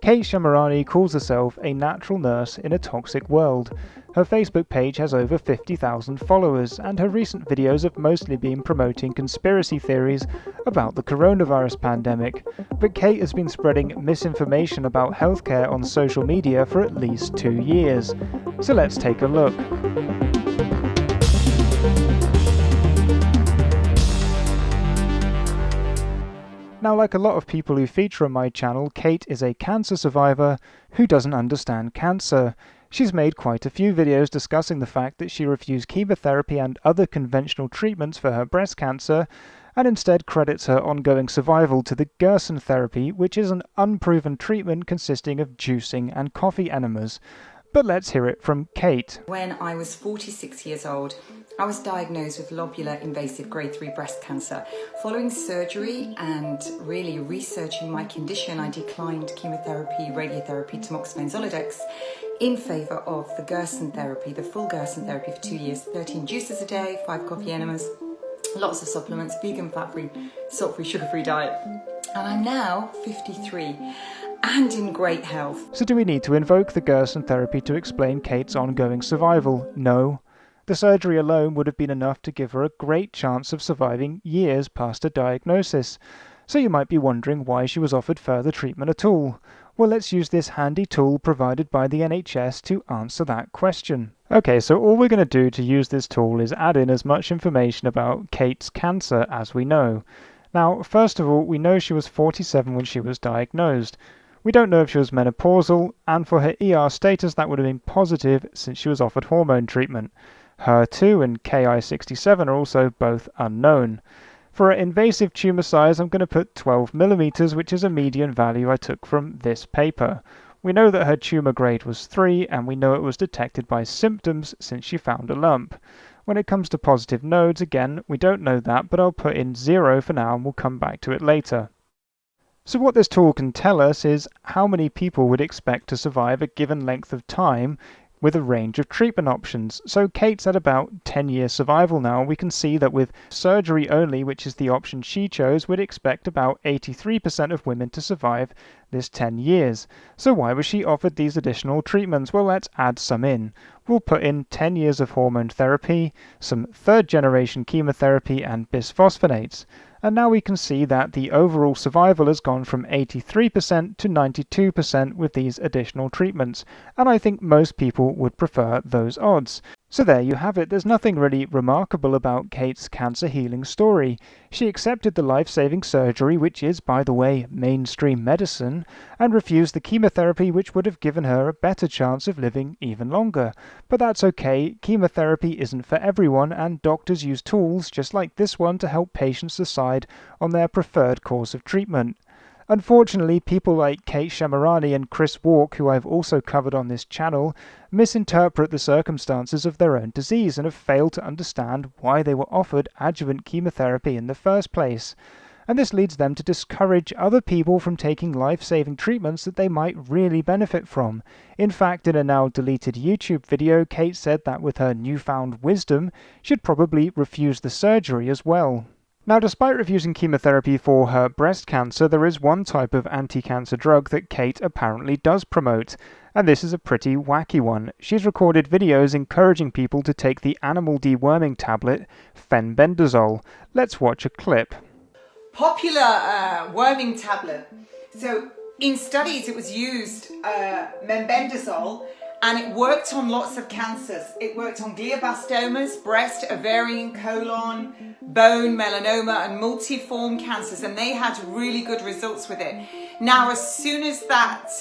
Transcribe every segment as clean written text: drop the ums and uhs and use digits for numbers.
Kate Shemirani calls herself a natural nurse in a toxic world. Her Facebook page has over 50,000 followers, and her recent videos have mostly been promoting conspiracy theories about the coronavirus pandemic. But Kate has been spreading misinformation about healthcare on social media for at least 2 years. So let's take a look. Now, like a lot of people who feature on my channel, Kate is a cancer survivor who doesn't understand cancer. She's made quite a few videos discussing the fact that she refused chemotherapy and other conventional treatments for her breast cancer, and instead credits her ongoing survival to the Gerson therapy, which is an unproven treatment consisting of juicing and coffee enemas. But let's hear it from Kate. When I was 46 years old, I was diagnosed with lobular invasive grade 3 breast cancer. Following surgery and really researching my condition, I declined chemotherapy, radiotherapy, tamoxifen, Zoladex in favour of the Gerson therapy, the full Gerson therapy for 2 years, 13 juices a day, 5 coffee enemas, lots of supplements, vegan, fat-free, salt-free, sugar-free diet. And I'm now 53. And in great health. So do we need to invoke the Gerson therapy to explain Kate's ongoing survival? No. The surgery alone would have been enough to give her a great chance of surviving years past a diagnosis. So you might be wondering why she was offered further treatment at all. Well, let's use this handy tool provided by the NHS to answer that question. Okay, so all we're going to do to use this tool is add in as much information about Kate's cancer as we know. Now, first of all, we know she was 47 when she was diagnosed. We don't know if she was menopausal, and for her ER status that would have been positive since she was offered hormone treatment. HER2 and Ki67 are also both unknown. For her invasive tumour size, I'm going to put 12 millimeters, which is a median value I took from this paper. We know that her tumour grade was 3, and we know it was detected by symptoms since she found a lump. When it comes to positive nodes, again, we don't know that, but I'll put in 0 for now and we'll come back to it later. So what this tool can tell us is how many people would expect to survive a given length of time with a range of treatment options. So Kate's at about 10 years survival now. We can see that with surgery only, which is the option she chose, we'd expect about 83% of women to survive this 10 years. So why was she offered these additional treatments? Well, let's add some in. We'll put in 10 years of hormone therapy, some third-generation chemotherapy and bisphosphonates. And now we can see that the overall survival has gone from 83% to 92% with these additional treatments, and I think most people would prefer those odds. So there you have it. There's nothing really remarkable about Kate's cancer healing story. She accepted the life-saving surgery, which is, by the way, mainstream medicine, and refused the chemotherapy, which would have given her a better chance of living even longer. But that's okay. Chemotherapy isn't for everyone, and doctors use tools just like this one to help patients decide on their preferred course of treatment. Unfortunately, people like Kate Shemirani and Chris Walk, who I've also covered on this channel, misinterpret the circumstances of their own disease and have failed to understand why they were offered adjuvant chemotherapy in the first place. And this leads them to discourage other people from taking life-saving treatments that they might really benefit from. In fact, in a now deleted YouTube video, Kate said that with her newfound wisdom, she'd probably refuse the surgery as well. Now, despite refusing chemotherapy for her breast cancer, there is one type of anti-cancer drug that Kate apparently does promote, and this is a pretty wacky one. She's recorded videos encouraging people to take the animal deworming tablet, fenbendazole. Let's watch a clip. Popular worming tablet. So in studies it was used, mebendazole, and it worked on lots of cancers. It worked on glioblastomas, breast, ovarian, colon, bone, melanoma, and multiform cancers, and they had really good results with it. Now, as soon as that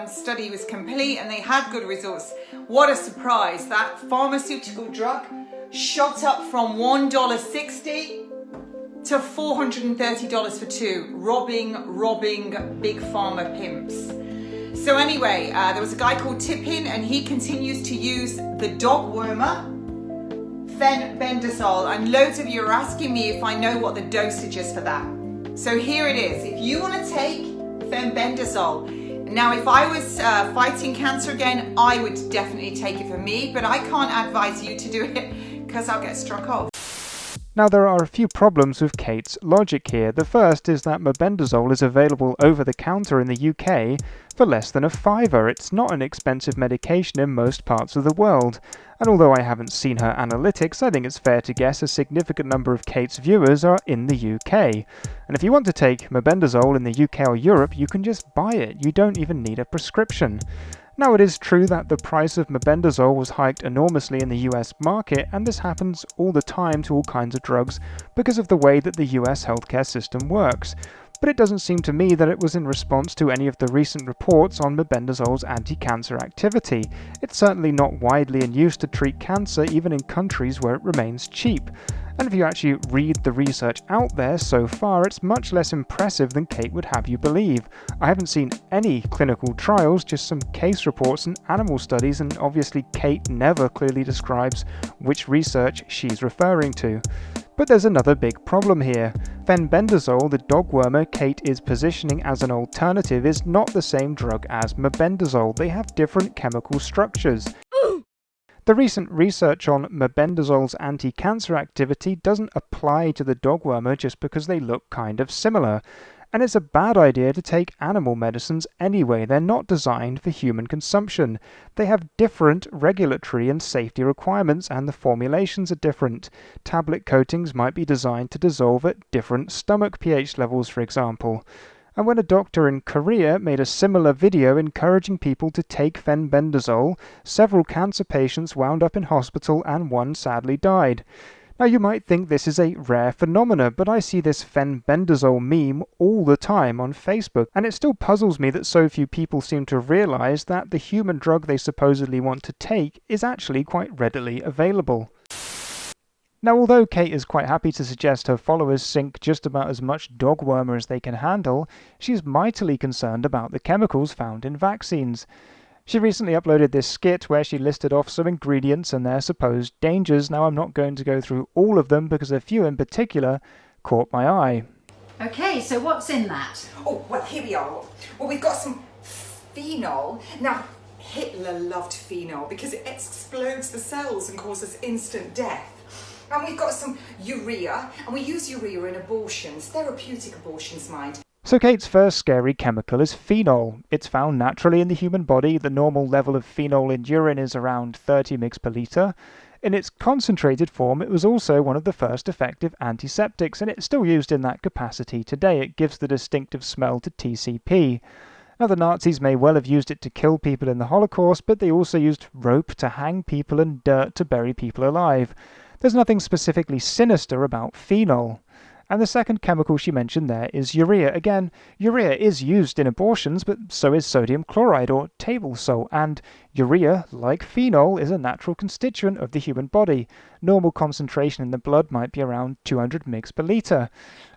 study was complete and they had good results, what a surprise. That pharmaceutical drug shot up from $1.60 to $430 for 2, robbing big pharma pimps. So anyway, there was a guy called Tippin, and he continues to use the dog wormer, fenbendazole, and loads of you are asking me if I know what the dosage is for that. So here it is. If you want to take fenbendazole, now if I was fighting cancer again, I would definitely take it for me, but I can't advise you to do it because I'll get struck off. Now, there are a few problems with Kate's logic here. The first is that mebendazole is available over the counter in the UK for less than £5. It's not an expensive medication in most parts of the world. And although I haven't seen her analytics, I think it's fair to guess a significant number of Kate's viewers are in the UK. And if you want to take mebendazole in the UK or Europe, you can just buy it. You don't even need a prescription. Now, it is true that the price of mebendazole was hiked enormously in the US market, and this happens all the time to all kinds of drugs because of the way that the US healthcare system works. But it doesn't seem to me that it was in response to any of the recent reports on mebendazole's anti-cancer activity. It's certainly not widely in use to treat cancer, even in countries where it remains cheap. And if you actually read the research out there so far, it's much less impressive than Kate would have you believe. I haven't seen any clinical trials, just some case reports and animal studies, and obviously Kate never clearly describes which research she's referring to. But there's another big problem here. Fenbendazole, the dog wormer Kate is positioning as an alternative, is not the same drug as mebendazole. They have different chemical structures. The recent research on mebendazole's anti-cancer activity doesn't apply to the dog wormer just because they look kind of similar. And it's a bad idea to take animal medicines anyway. They're not designed for human consumption. They have different regulatory and safety requirements, and the formulations are different. Tablet coatings might be designed to dissolve at different stomach pH levels, for example. And when a doctor in Korea made a similar video encouraging people to take fenbendazole, several cancer patients wound up in hospital and one sadly died. Now, you might think this is a rare phenomena, but I see this fenbendazole meme all the time on Facebook, and it still puzzles me that so few people seem to realize that the human drug they supposedly want to take is actually quite readily available. Now, although Kate is quite happy to suggest her followers sink just about as much dog wormer as they can handle, she's mightily concerned about the chemicals found in vaccines. She recently uploaded this skit where she listed off some ingredients and their supposed dangers. Now, I'm not going to go through all of them because a few in particular caught my eye. Okay, so what's in that? Oh, well, here we are. Well, we've got some phenol. Now, Hitler loved phenol because it explodes the cells and causes instant death. And we've got some urea, and we use urea in abortions, therapeutic abortions, mind. So Kate's first scary chemical is phenol. It's found naturally in the human body. The normal level of phenol in urine is around 30 mg per litre. In its concentrated form, it was also one of the first effective antiseptics, and it's still used in that capacity today. It gives the distinctive smell to TCP. Now, the Nazis may well have used it to kill people in the Holocaust, but they also used rope to hang people and dirt to bury people alive. There's nothing specifically sinister about phenol. And the second chemical she mentioned there is urea. Again, urea is used in abortions, but so is sodium chloride or table salt. And urea, like phenol, is a natural constituent of the human body. Normal concentration in the blood might be around 200 mg per litre.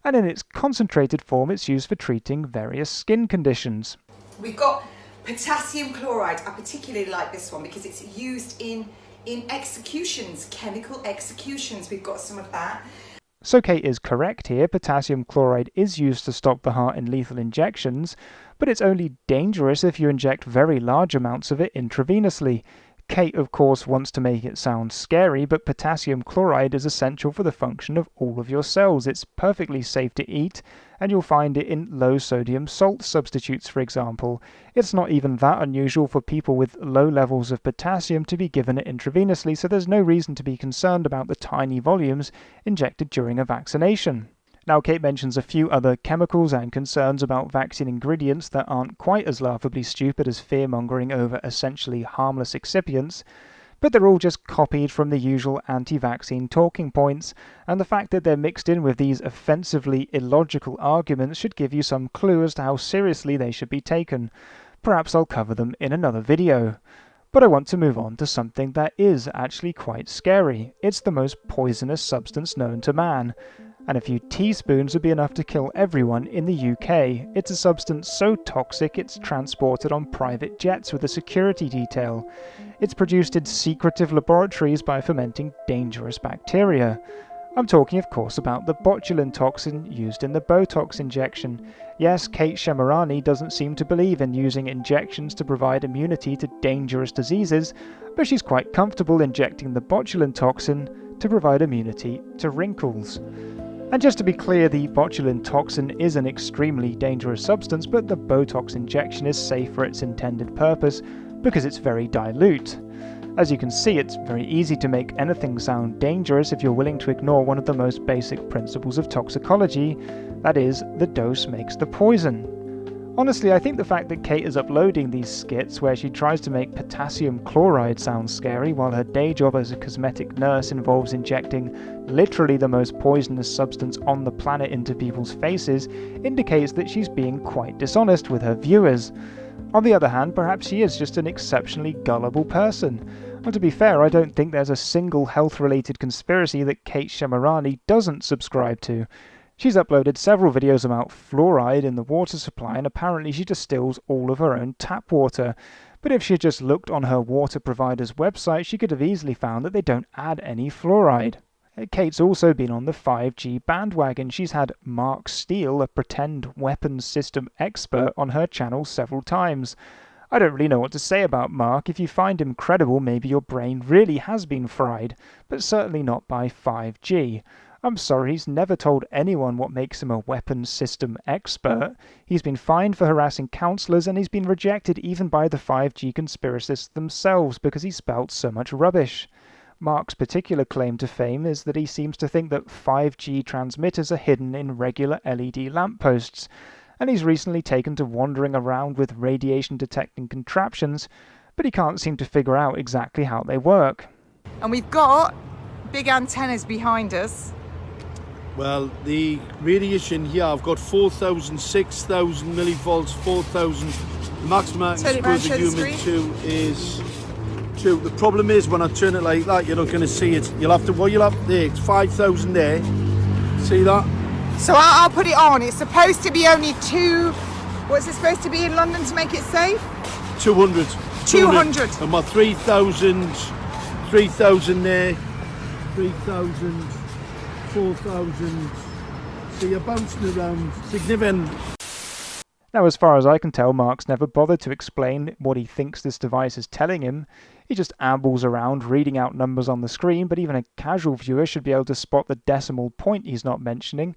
And in its concentrated form, it's used for treating various skin conditions. We've got potassium chloride. I particularly like this one because it's used in executions, chemical executions. We've got some of that. So Kate is correct here. Potassium chloride is used to stop the heart in lethal injections, but it's only dangerous if you inject very large amounts of it intravenously. Kate, of course, wants to make it sound scary, but potassium chloride is essential for the function of all of your cells. It's perfectly safe to eat, and you'll find it in low-sodium salt substitutes, for example. It's not even that unusual for people with low levels of potassium to be given it intravenously, so there's no reason to be concerned about the tiny volumes injected during a vaccination. Now, Kate mentions a few other chemicals and concerns about vaccine ingredients that aren't quite as laughably stupid as fear-mongering over essentially harmless excipients, but they're all just copied from the usual anti-vaccine talking points, and the fact that they're mixed in with these offensively illogical arguments should give you some clue as to how seriously they should be taken. Perhaps I'll cover them in another video. But I want to move on to something that is actually quite scary. It's the most poisonous substance known to man, and a few teaspoons would be enough to kill everyone in the UK. It's a substance so toxic it's transported on private jets with a security detail. It's produced in secretive laboratories by fermenting dangerous bacteria. I'm talking, of course, about the botulinum toxin used in the Botox injection. Yes, Kate Shemirani doesn't seem to believe in using injections to provide immunity to dangerous diseases, but she's quite comfortable injecting the botulinum toxin to provide immunity to wrinkles. And just to be clear, the botulin toxin is an extremely dangerous substance, but the Botox injection is safe for its intended purpose because it's very dilute. As you can see, it's very easy to make anything sound dangerous if you're willing to ignore one of the most basic principles of toxicology, that is, the dose makes the poison. Honestly, I think the fact that Kate is uploading these skits where she tries to make potassium chloride sound scary while her day job as a cosmetic nurse involves injecting literally the most poisonous substance on the planet into people's faces indicates that she's being quite dishonest with her viewers. On the other hand, perhaps she is just an exceptionally gullible person. And to be fair, I don't think there's a single health-related conspiracy that Kate Shemirani doesn't subscribe to. She's uploaded several videos about fluoride in the water supply, and apparently she distills all of her own tap water. But if she had just looked on her water provider's website, she could have easily found that they don't add any fluoride. Kate's also been on the 5G bandwagon. She's had Mark Steele, a pretend weapons system expert, on her channel several times. I don't really know what to say about Mark. If you find him credible, maybe your brain really has been fried, but certainly not by 5G. I'm sorry, he's never told anyone what makes him a weapons system expert. He's been fined for harassing counsellors, and he's been rejected even by the 5G conspiracists themselves because he spout so much rubbish. Mark's particular claim to fame is that he seems to think that 5G transmitters are hidden in regular LED lampposts, and he's recently taken to wandering around with radiation-detecting contraptions, but he can't seem to figure out exactly how they work. And we've got big antennas behind us. Well, the radiation here, I've got 4,000, 6,000 millivolts, 4,000. The maximum I can expose the human to is 2. The problem is when I turn it like that, you're not going to see it. You'll have there, it's 5,000 there. See that? So I'll put it on. It's supposed to be only 2. What's it supposed to be in London to make it safe? 200. 200. And my 3,000 there, 3,000. 4,000. So you're bouncing around significant. Now, as far as I can tell, Mark's never bothered to explain what he thinks this device is telling him. He just ambles around reading out numbers on the screen, but even a casual viewer should be able to spot the decimal point he's not mentioning.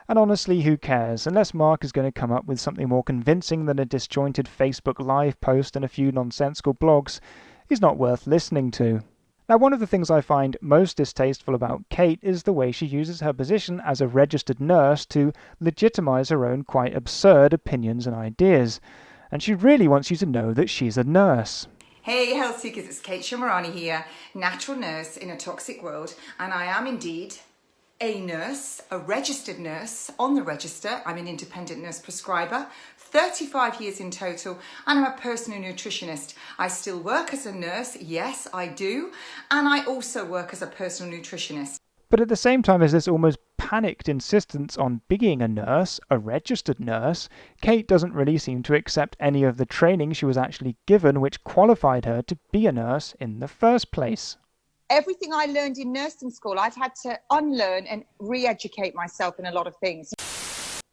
And honestly, who cares? Unless Mark is going to come up with something more convincing than a disjointed Facebook Live post and a few nonsensical blogs, he's not worth listening to. Now, one of the things I find most distasteful about Kate is the way she uses her position as a registered nurse to legitimize her own quite absurd opinions and ideas. And she really wants you to know that she's a nurse. Hey health seekers, it's Kate Shemirani here, natural nurse in a toxic world, and I am indeed a nurse, a registered nurse on the register. I'm an independent nurse prescriber, 35 years in total, and I'm a personal nutritionist. I still work as a nurse, yes I do, and I also work as a personal nutritionist. But at the same time as this almost panicked insistence on being a nurse, a registered nurse, Kate doesn't really seem to accept any of the training she was actually given which qualified her to be a nurse in the first place. Everything I learned in nursing school, I've had to unlearn and re-educate myself in a lot of things.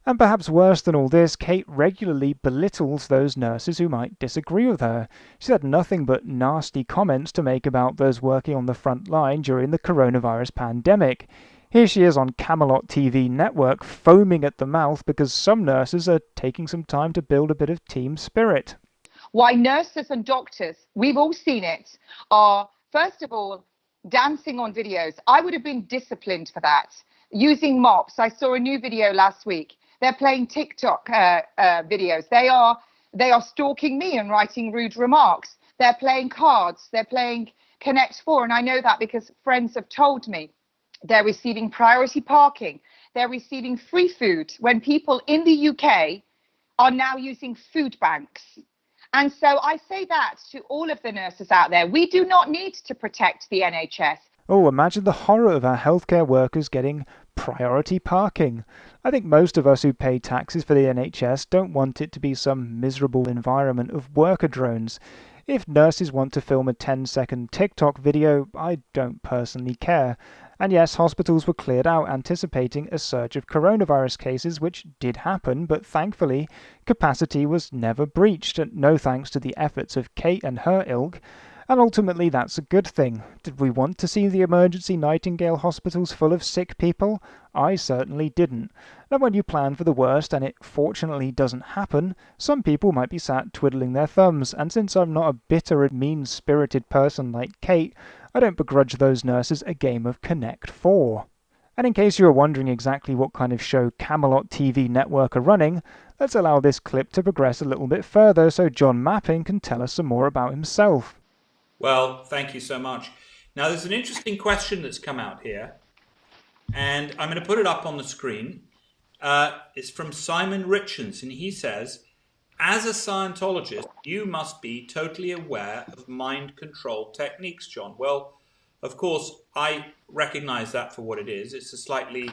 And perhaps worse than all this, Kate regularly belittles those nurses who might disagree with her. She's had nothing but nasty comments to make about those working on the front line during the coronavirus pandemic. Here she is on Camelot TV network foaming at the mouth because some nurses are taking some time to build a bit of team spirit. Why nurses and doctors, we've all seen it, are, first of all, dancing on videos. I would have been disciplined for that. Using mops. I saw a new video last week. They're playing TikTok videos. They are stalking me and writing rude remarks. They're playing cards. They're playing Connect 4. And I know that because friends have told me. They're receiving priority parking. They're receiving free food when people in the UK are now using food banks. And so I say that to all of the nurses out there. We do not need to protect the NHS. Oh, imagine the horror of our healthcare workers getting priority parking. I think most of us who pay taxes for the NHS don't want it to be some miserable environment of worker drones. If nurses want to film a 10-second TikTok video, I don't personally care. And yes, hospitals were cleared out anticipating a surge of coronavirus cases, which did happen, but thankfully, capacity was never breached, no thanks to the efforts of Kate and her ilk. And ultimately that's a good thing. Did we want to see the emergency Nightingale hospitals full of sick people? I certainly didn't. And when you plan for the worst and it fortunately doesn't happen, some people might be sat twiddling their thumbs, and since I'm not a bitter and mean-spirited person like Kate, I don't begrudge those nurses a game of Connect 4. And in case you were wondering exactly what kind of show Camelot TV Network are running, let's allow this clip to progress a little bit further so John Mappin can tell us some more about himself. Well, thank you so much. Now, there's an interesting question that's come out here, and I'm going to put it up on the screen. It's from Simon Richens, and he says, as a Scientologist, you must be totally aware of mind control techniques, John. Well, of course, I recognize that for what it is. It's a slightly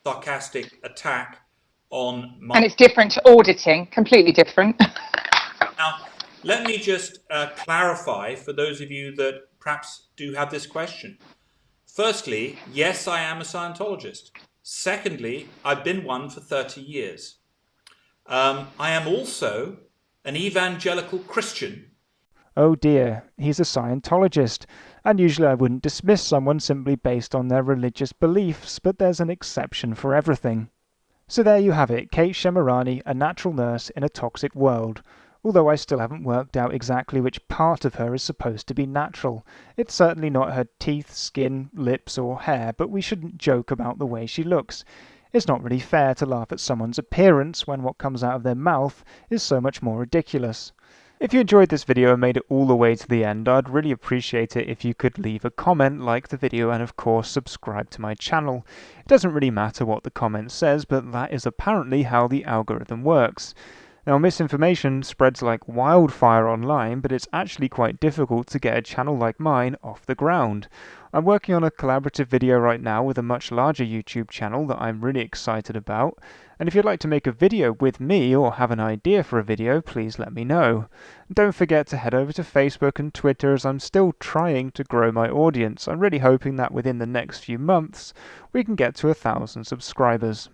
sarcastic attack on mind. And it's different to auditing, completely different. Now, let me just clarify for those of you that perhaps do have this question. Firstly, yes, I am a Scientologist. Secondly, I've been one for 30 years. I am also an evangelical Christian. Oh dear, he's a Scientologist, and usually I wouldn't dismiss someone simply based on their religious beliefs, but there's an exception for everything. So there you have it, Kate Shemirani, a natural nurse in a toxic world. Although I still haven't worked out exactly which part of her is supposed to be natural. It's certainly not her teeth, skin, lips or hair, but we shouldn't joke about the way she looks. It's not really fair to laugh at someone's appearance when what comes out of their mouth is so much more ridiculous. If you enjoyed this video and made it all the way to the end, I'd really appreciate it if you could leave a comment, like the video, and of course subscribe to my channel. It doesn't really matter what the comment says, but that is apparently how the algorithm works. Now, misinformation spreads like wildfire online, but it's actually quite difficult to get a channel like mine off the ground. I'm working on a collaborative video right now with a much larger YouTube channel that I'm really excited about, and if you'd like to make a video with me or have an idea for a video, please let me know. Don't forget to head over to Facebook and Twitter, as I'm still trying to grow my audience. I'm really hoping that within the next few months we can get to 1,000 subscribers.